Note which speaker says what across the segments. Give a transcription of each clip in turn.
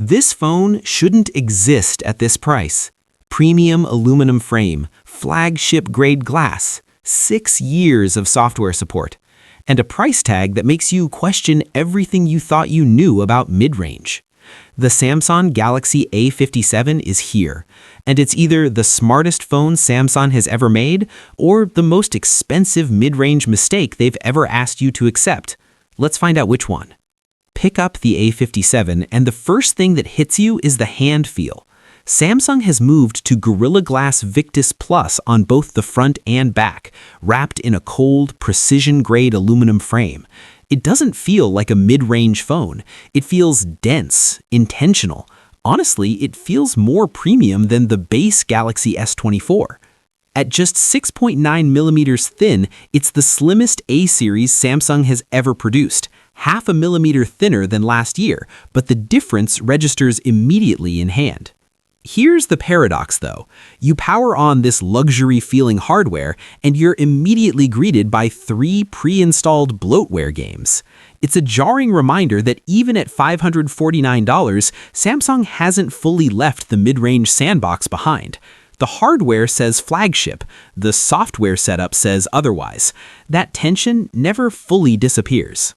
Speaker 1: This phone shouldn't exist at this price. Premium aluminum frame, flagship-grade glass, 6 years of software support, and a price tag that makes you question everything you thought you knew about mid-range. The Samsung Galaxy A57 is here, and it's either the smartest phone Samsung has ever made or the most expensive mid-range mistake they've ever asked you to accept. Let's find out which one. Pick up the A57, and the first thing that hits you is the hand feel. Samsung has moved to Gorilla Glass Victus Plus on both the front and back, wrapped in a cold, precision-grade aluminum frame. It doesn't feel like a mid-range phone. It feels dense, intentional. Honestly, it feels more premium than the base Galaxy S24. At just 6.9 millimeters thin, it's the slimmest A-series Samsung has ever produced, half a millimeter thinner than last year, but the difference registers immediately in hand. Here's the paradox, though. You power on this luxury-feeling hardware, and you're immediately greeted by 3 pre-installed bloatware games. It's a jarring reminder that even at $549, Samsung hasn't fully left the mid-range sandbox behind. The hardware says flagship, the software setup says otherwise. That tension never fully disappears.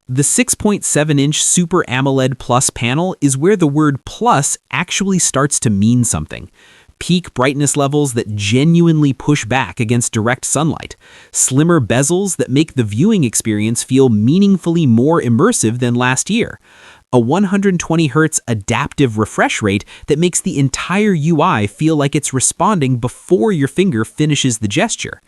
Speaker 1: The 6.7-inch Super AMOLED Plus panel is where the word plus actually starts to mean something. Peak brightness levels that genuinely push back against direct sunlight. Slimmer bezels that make the viewing experience feel meaningfully more immersive than last year. A 120 Hz adaptive refresh rate that makes the entire UI feel like it's responding before your finger finishes the gesture.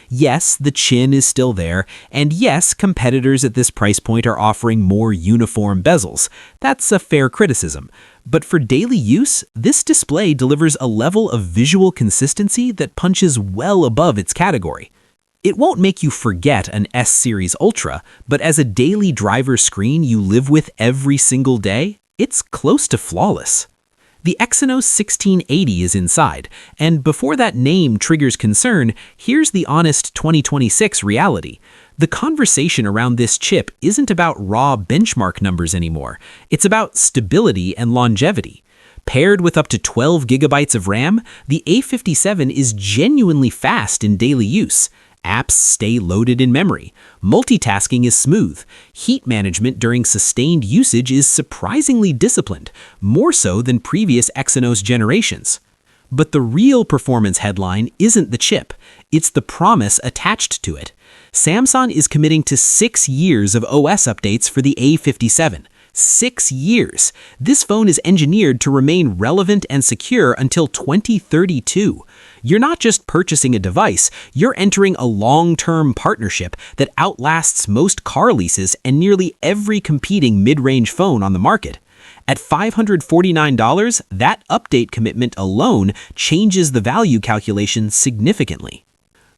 Speaker 1: Yes, the chin is still there, and yes, competitors at this price point are offering more uniform bezels. That's a fair criticism. But for daily use, this display delivers a level of visual consistency that punches well above its category. It won't make you forget an S-Series Ultra, but as a daily driver screen you live with every single day, it's close to flawless. The Exynos 1680 is inside, and before that name triggers concern, here's the honest 2026 reality. The conversation around this chip isn't about raw benchmark numbers anymore. It's about stability and longevity. Paired with up to 12 gigabytes of RAM, the A57 is genuinely fast in daily use. Apps stay loaded in memory. Multitasking is smooth. Heat management during sustained usage is surprisingly disciplined, more so than previous Exynos generations. But the real performance headline isn't the chip. It's the promise attached to it. Samsung is committing to 6 years of OS updates for the A57. 6 years. This phone is engineered to remain relevant and secure until 2032. You're not just purchasing a device, you're entering a long-term partnership that outlasts most car leases and nearly every competing mid-range phone on the market. At $549, that update commitment alone changes the value calculation significantly.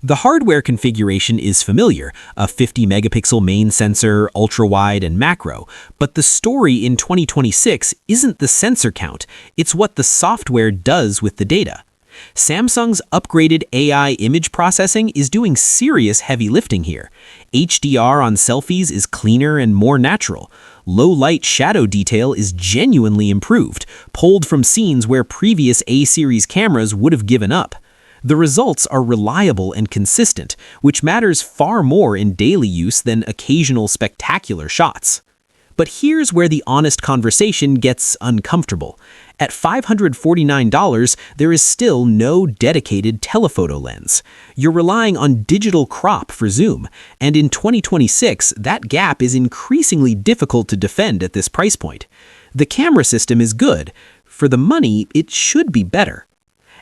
Speaker 1: The hardware configuration is familiar, a 50-megapixel main sensor, ultra-wide, and macro, but the story in 2026 isn't the sensor count, it's what the software does with the data. Samsung's upgraded AI image processing is doing serious heavy lifting here. HDR on selfies is cleaner and more natural. Low-light shadow detail is genuinely improved, pulled from scenes where previous A-series cameras would have given up. The results are reliable and consistent, which matters far more in daily use than occasional spectacular shots. But here's where the honest conversation gets uncomfortable. At $549, there is still no dedicated telephoto lens. You're relying on digital crop for zoom, and in 2026, that gap is increasingly difficult to defend at this price point. The camera system is good. For the money, it should be better.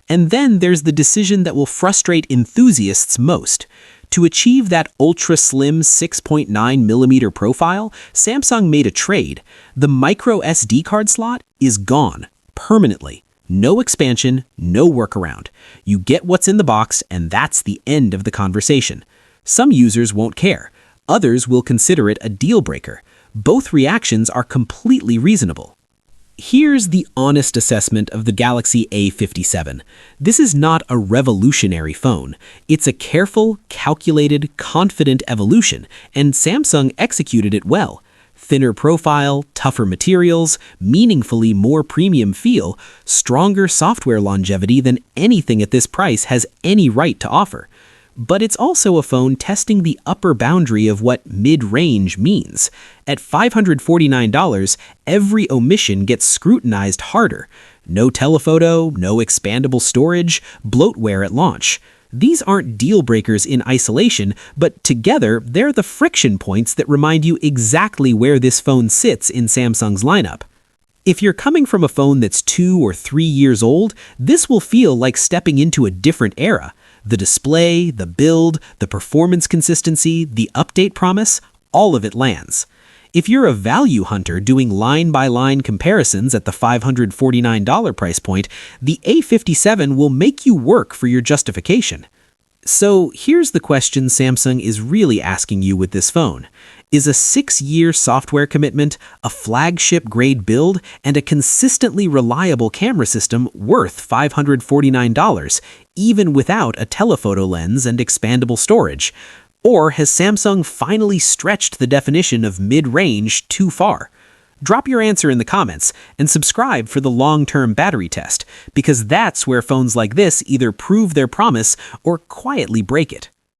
Speaker 1: And then there's the decision that will frustrate enthusiasts most. To achieve that ultra-slim 6.9mm profile, Samsung made a trade. The micro SD card slot is gone, permanently. No expansion, no workaround. You get what's in the box, and that's the end of the conversation. Some users won't care. Others will consider it a deal breaker. Both reactions are completely reasonable. Here's the honest assessment of the Galaxy A57. This is not a revolutionary phone. It's a careful, calculated, confident evolution, and Samsung executed it well. Thinner profile, tougher materials, meaningfully more premium feel, stronger software longevity than anything at this price has any right to offer. But it's also a phone testing the upper boundary of what mid-range means. At $549, every omission gets scrutinized harder. No telephoto, no expandable storage, bloatware at launch. These aren't deal breakers in isolation, but together they're the friction points that remind you exactly where this phone sits in Samsung's lineup. If you're coming from a phone that's 2 or 3 years old, this will feel like stepping into a different era. The display, the build, the performance consistency, the update promise, all of it lands. If you're a value hunter doing line-by-line comparisons at the $549 price point, the A57 will make you work for your justification. So here's the question Samsung is really asking you with this phone. Is a 6-year software commitment, a flagship-grade build, and a consistently reliable camera system worth $549, even without a telephoto lens and expandable storage? Or has Samsung finally stretched the definition of mid-range too far? Drop your answer in the comments and subscribe for the long-term battery test, because that's where phones like this either prove their promise or quietly break it.